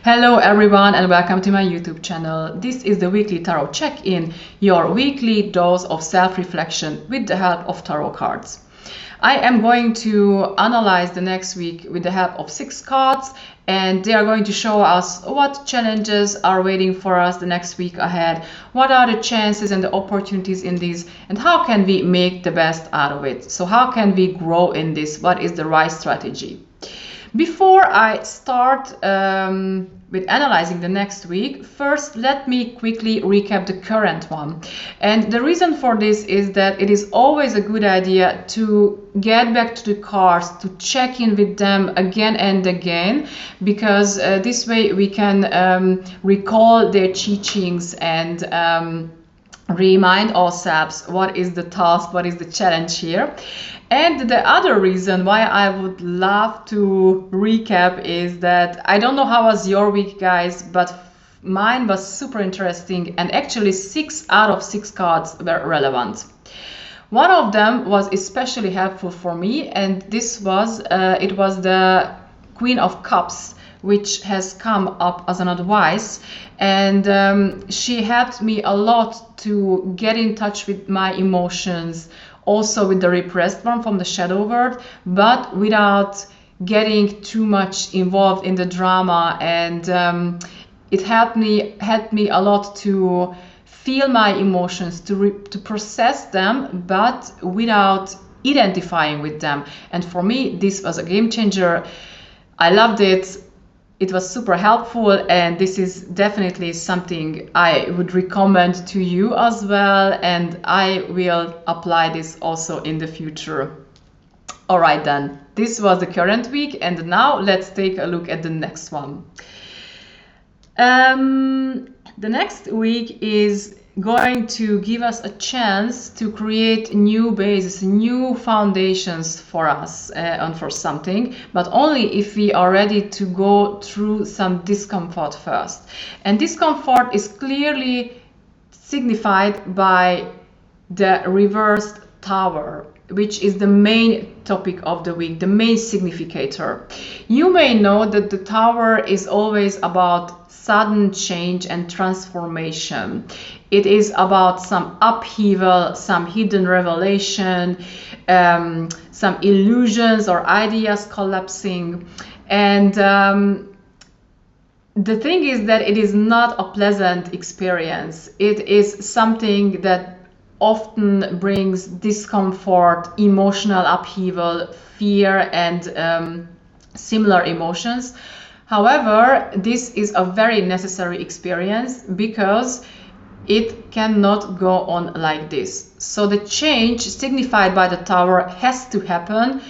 Hello everyone and welcome to my YouTube channel. This is the weekly tarot check-in, your weekly dose of self-reflection with the help of tarot cards. I am going to analyze the next week with the help of 6 cards, and they are going to show us what challenges are waiting for us the next week ahead, what are the chances and the opportunities in these, and how can we make the best out of it. So how can we grow in this? What is the right strategy? Before I start with analyzing the next week, first let me quickly recap the current one. And the reason for this is that it is always a good idea to get back to the cards, to check in with them again and again, because this way we can recall their teachings and remind ourselves what is the task, what is the challenge here. And the other reason why I would love to recap is that I don't know how was your week, guys, but mine was super interesting, and actually 6 out of 6 cards were relevant. One of them was especially helpful for me, and this was it was the Queen of Cups, which has come up as an advice, and she helped me a lot to get in touch with my emotions, also with the repressed one from the shadow world, but without getting too much involved in the drama. And it helped me a lot to feel my emotions, to process them, but without identifying with them. And for me, this was a game changer. I loved it. It was super helpful, and this is definitely something I would recommend to you as well, and I will apply this also in the future. All right then, this was the current week, and now let's take a look at the next one. The next week is going to give us a chance to create new bases, new foundations for us and for something, but only if we are ready to go through some discomfort first. And discomfort is clearly signified by the reversed tower, which is the main topic of the week, the main significator. You may know that the tower is always about sudden change and transformation. It is about some upheaval, some hidden revelation, some illusions or ideas collapsing. And the thing is that it is not a pleasant experience. It is something that often brings discomfort, emotional upheaval, fear, and similar emotions. However, this is a very necessary experience because it cannot go on like this. So the change signified by the tower has to happen,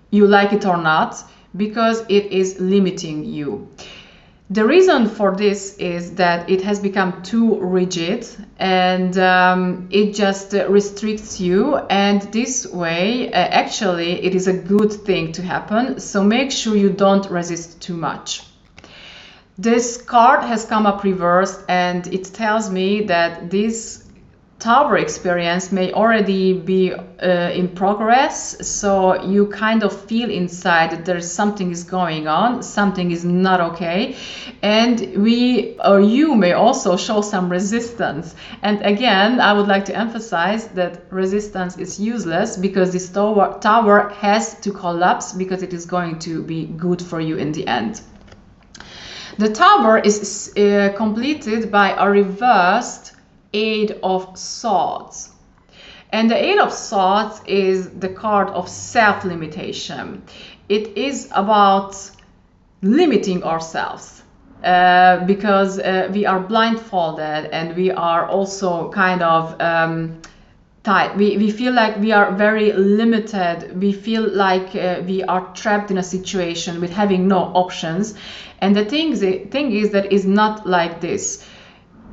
you like it or not, because it is limiting you. The reason for this is that it has become too rigid, and it just restricts you, and this way actually it is a good thing to happen, so make sure you don't resist too much. This card has come up reversed, and it tells me that this tower experience may already be in progress, so you kind of feel inside that there's something is going on, something is not okay, and you may also show some resistance. And again, I would like to emphasize that resistance is useless, because this tower has to collapse, because it is going to be good for you in the end. The tower is completed by a reversed Eight of Swords. And the Eight of Swords is the card of self-limitation. It is about limiting ourselves because we are blindfolded, and we are also kind of tight. We feel like we are very limited. We feel like we are trapped in a situation with having no options. And the thing is that it's not like this.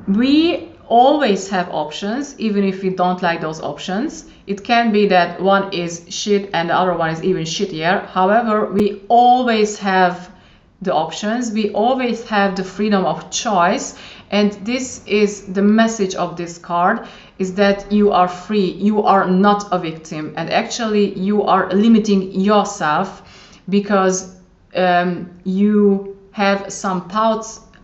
We always have options, even if we don't like those options. It can be that one is shit and the other one is even shittier. However, we always have the options. We always have the freedom of choice. And this is the message of this card, is that you are free. You are not a victim. And actually, you are limiting yourself because you have some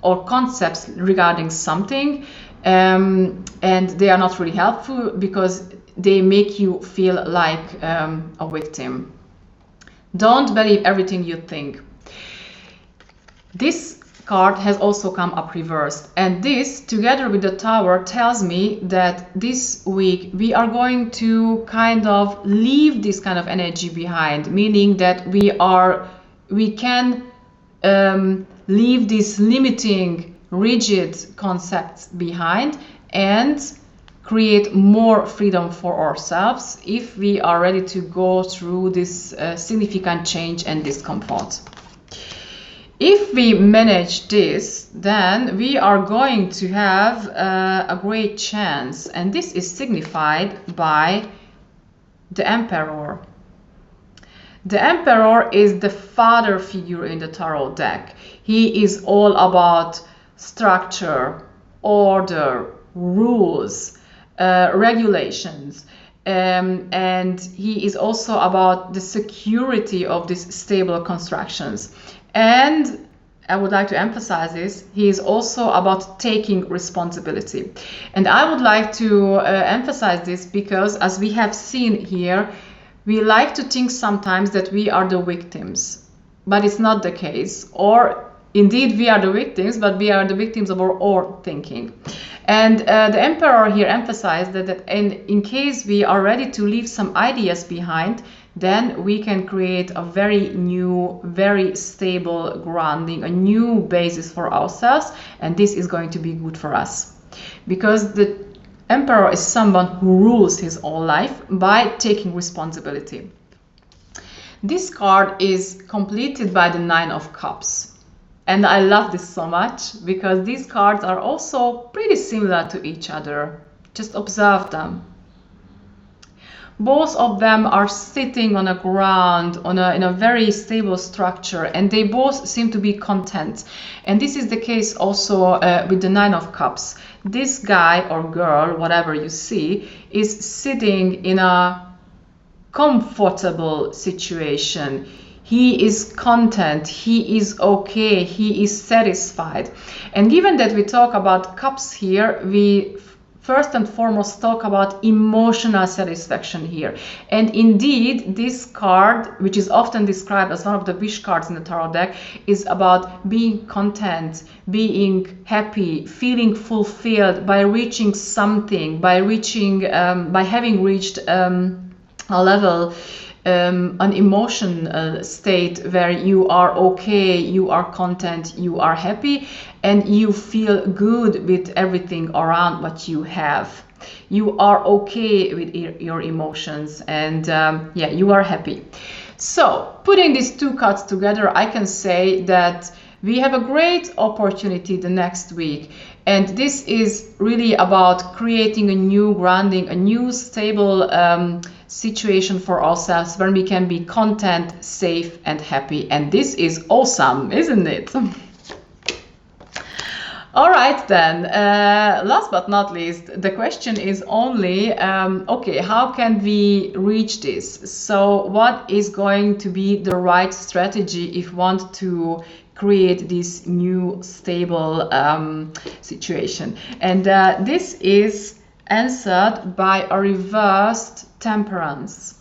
or concepts regarding something, and they are not really helpful because they make you feel like a victim. Don't believe everything you think. This card has also come up reversed, and this together with the Tower tells me that this week we are going to kind of leave this kind of energy behind, meaning that we can leave these limiting rigid concepts behind and create more freedom for ourselves if we are ready to go through this significant change and discomfort. If we manage this, then we are going to have a great chance, and this is signified by the Emperor. The Emperor is the father figure in the tarot deck. He is all about structure, order, rules, regulations, and he is also about the security of these stable constructions. And I would like to emphasize this, he is also about taking responsibility. And I would like to emphasize this because, as we have seen here, we like to think sometimes that we are the victims, but it's not the case. Or indeed we are the victims, but we are the victims of our own thinking. And the Emperor here emphasized that in case we are ready to leave some ideas behind, then we can create a very new, very stable grounding, a new basis for ourselves, and this is going to be good for us. Because the Emperor is someone who rules his own life by taking responsibility. This card is completed by the Nine of Cups. And I love this so much because these cards are also pretty similar to each other. Just observe them. Both of them are sitting on a ground, in a very stable structure, and they both seem to be content. And this is the case also with the Nine of Cups. This guy or girl, whatever you see, is sitting in a comfortable situation. He is content, he is okay, he is satisfied. And given that we talk about cups here, we first and foremost talk about emotional satisfaction here. And indeed, this card, which is often described as one of the wish cards in the tarot deck, is about being content, being happy, feeling fulfilled by reaching something, by having reached a level, an emotion state where you are okay, you are content, you are happy, and you feel good with everything around what you have. You are okay with your emotions, and you are happy. So, putting these two cards together, I can say that we have a great opportunity the next week. And this is really about creating a new grounding, a new stable situation for ourselves where we can be content, safe, and happy. And this is awesome, isn't it? All right, then, last but not least, the question is only, okay, how can we reach this? So what is going to be the right strategy if we want to create this new stable situation? And this is answered by a reversed Temperance.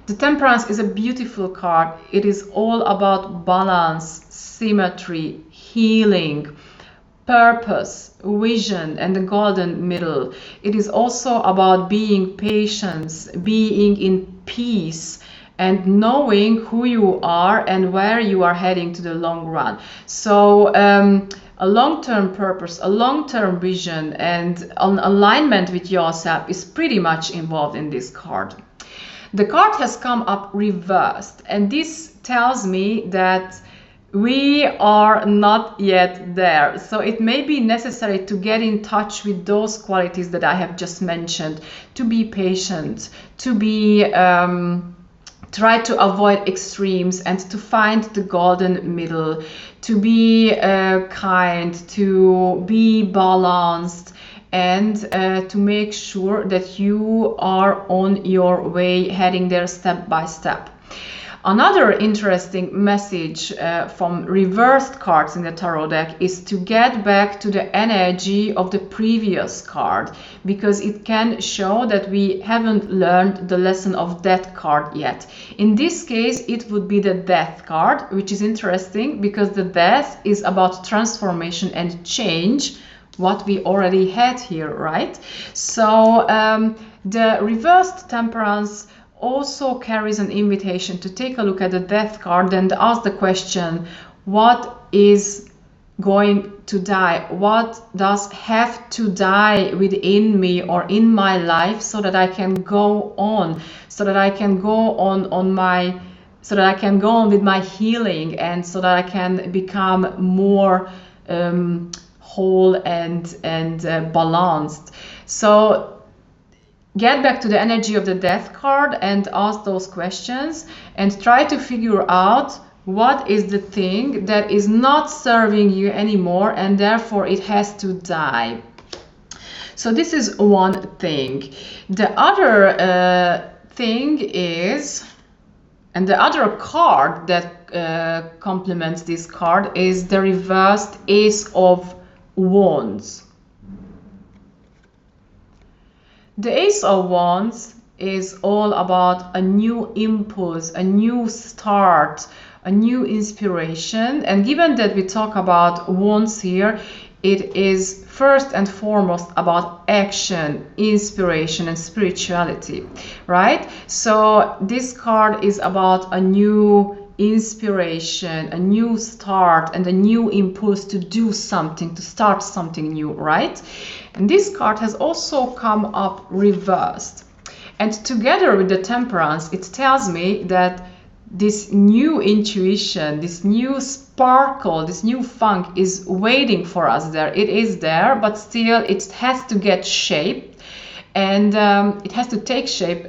The Temperance is a beautiful card. It is all about balance, symmetry, healing, purpose, vision, and the golden middle. It is also about being patient, being in peace, and knowing who you are and where you are heading to the long run. So a long-term purpose, a long-term vision, and an alignment with yourself is pretty much involved in this card. The card has come up reversed, and this tells me that we are not yet there. So it may be necessary to get in touch with those qualities that I have just mentioned, to be patient, to be try to avoid extremes and to find the golden middle, to be kind, to be balanced, and to make sure that you are on your way heading there step by step. Another interesting message from reversed cards in the tarot deck is to get back to the energy of the previous card, because it can show that we haven't learned the lesson of that card yet. In this case, it would be the Death card, which is interesting because the Death is about transformation and change, what we already had here, right? So the reversed Temperance also carries an invitation to take a look at the Death card and ask the question, what is going to die? What does have to die within me or in my life so that I can go on, so that I can go on with my healing, and so that I can become more whole and balanced. So get back to the energy of the Death card and ask those questions and try to figure out what is the thing that is not serving you anymore and therefore it has to die. So this is one thing. The other thing is, and the other card that complements this card is the reversed Ace of Wands. The Ace of Wands is all about a new impulse, a new start, a new inspiration. And given that we talk about wands here, it is first and foremost about action, inspiration, and spirituality, right? So this card is about a new inspiration, a new start, and a new impulse to do something, to start something new, right? And this card has also come up reversed. And together with the Temperance, it tells me that this new intuition, this new sparkle, this new funk is waiting for us there. It is there, but still it has to get shape, and it has to take shape.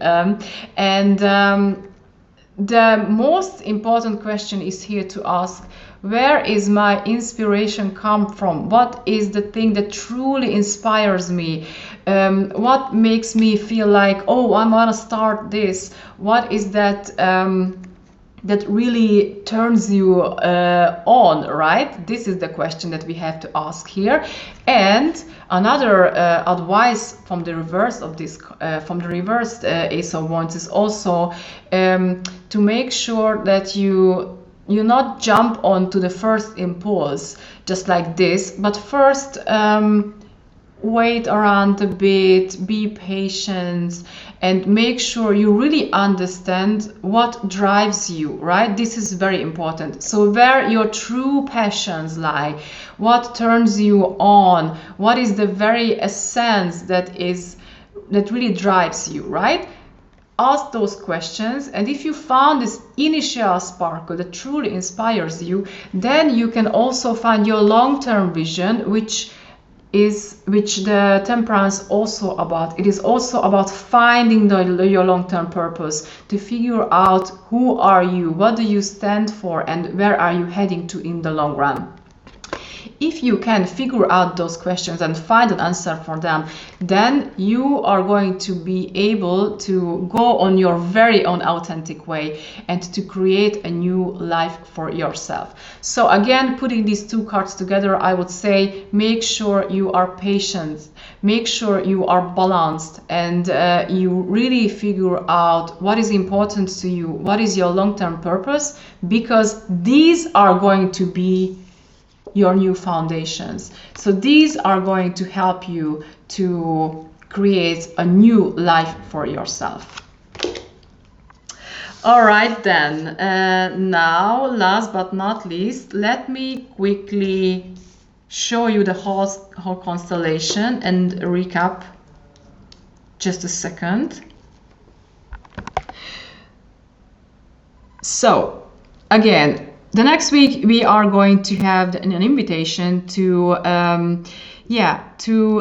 The most important question is here to ask, where is my inspiration come from? What is the thing that truly inspires me? What makes me feel like, oh, I want to start this? What is that that really turns you on, right? This is the question that we have to ask here. And another advice from the reverse of this, from the reversed Ace of Wands, is also to make sure that you not jump onto the first impulse just like this, but first wait around a bit, be patient, and make sure you really understand what drives you, right? This is very important. So where your true passions lie, what turns you on, what is the very essence that really drives you, right? Ask those questions, and if you found this initial sparkle that truly inspires you, then you can also find your long-term vision, which the Temperance also about. It is also about finding your long-term purpose, to figure out who are you, what do you stand for, and where are you heading to in the long run. If you can figure out those questions and find an answer for them, then you are going to be able to go on your very own authentic way and to create a new life for yourself. So again, putting these two cards together, I would say make sure you are patient, make sure you are balanced, and you really figure out what is important to you, what is your long-term purpose, because these are going to be your new foundations. So these are going to help you to create a new life for yourself. All right then, now last but not least, let me quickly show you the whole constellation and recap. Just a second. So again, the next week we are going to have an invitation to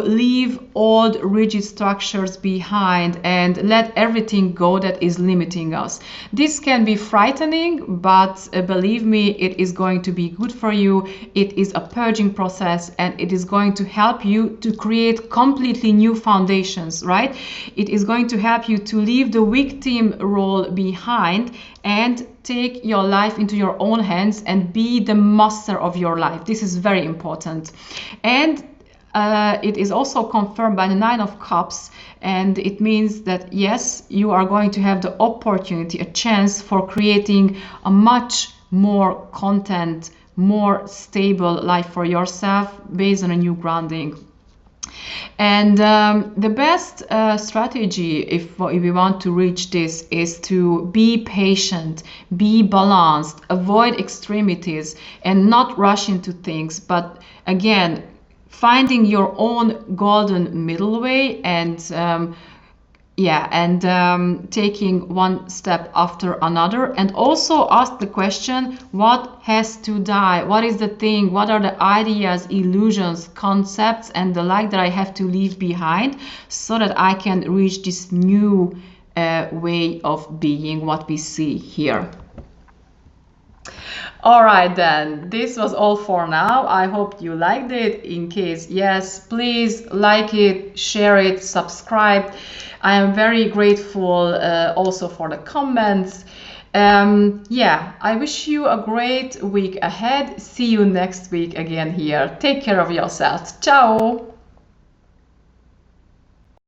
leave old rigid structures behind and let everything go that is limiting us. This can be frightening, but believe me, it is going to be good for you. It is a purging process, and it is going to help you to create completely new foundations, right? It is going to help you to leave the victim role behind and take your life into your own hands and be the master of your life. This is very important. And it is also confirmed by the Nine of Cups, and it means that yes, you are going to have the opportunity, a chance for creating a much more content, more stable life for yourself based on a new grounding. And the best strategy if we want to reach this is to be patient, be balanced, avoid extremities, and not rush into things. But again, finding your own golden middle way, and taking one step after another, and also ask the question, what has to die? What is the thing? What are the ideas, illusions, concepts, and the like that I have to leave behind so that I can reach this new way of being, what we see here. All right, then, this was all for now. I hope you liked it. In case yes, please like it, share it, subscribe. I am very grateful also for the comments. I wish you a great week ahead. See you next week again here. Take care of yourself. Ciao.